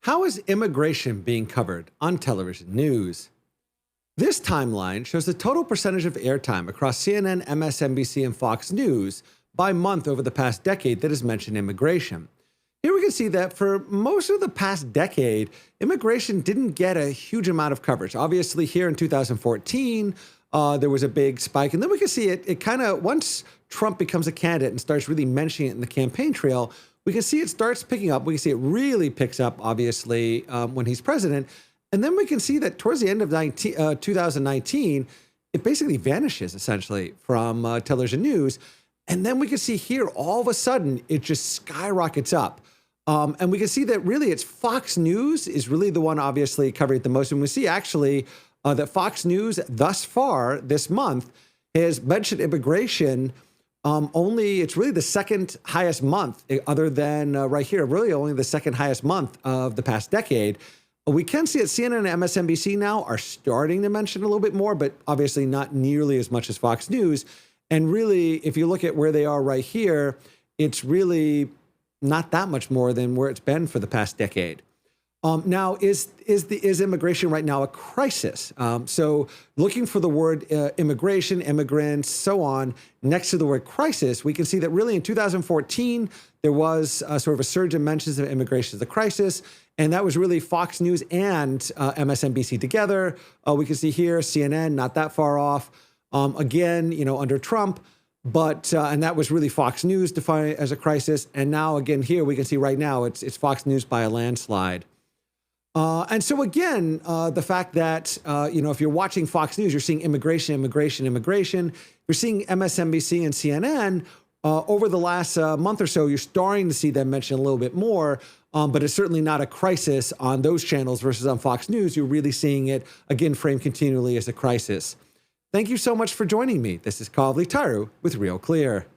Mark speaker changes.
Speaker 1: How is immigration being covered on television news? This timeline shows the total percentage of airtime across CNN, MSNBC, and Fox News by month over the past decade that has mentioned immigration. Here we can see that for most of the past decade, immigration didn't get a huge amount of coverage. Obviously, here in 2014, there was a big spike. And then we can see it kind of, once Trump becomes a candidate and starts really mentioning it in the campaign trail, we can see it starts picking up. We can see it really picks up, obviously, when he's president. And then we can see that towards the end of 2019, it basically vanishes, essentially, from television news. And then we can see here, all of a sudden, it just skyrockets up. And we can see that really it's Fox News is really the one obviously covering it the most. And we see actually that Fox News thus far this month has mentioned immigration it's really the second highest month other than right here, really only the second highest month of the past decade. We can see that CNN and MSNBC now are starting to mention a little bit more, but obviously not nearly as much as Fox News. And really, if you look at where they are right here, it's really not that much more than where it's been for the past decade. Now, is immigration right now a crisis? So looking for the word immigration, immigrants, so on, next to the word crisis, we can see that really in 2014, there was sort of a surge in mentions of immigration as a crisis. And that was really Fox News and MSNBC together. We can see here, CNN, not that far off. Again, under Trump. But and that was really Fox News defined it as a crisis. And now, again, here we can see right now it's Fox News by a landslide. And so, again, the fact that, if you're watching Fox News, you're seeing immigration. You're seeing MSNBC and CNN over the last month or so, you're starting to see them mention a little bit more. But it's certainly not a crisis on those channels versus on Fox News. You're really seeing it, again, framed continually as a crisis. Thank you so much for joining me. This is Kavli Taru with Real Clear.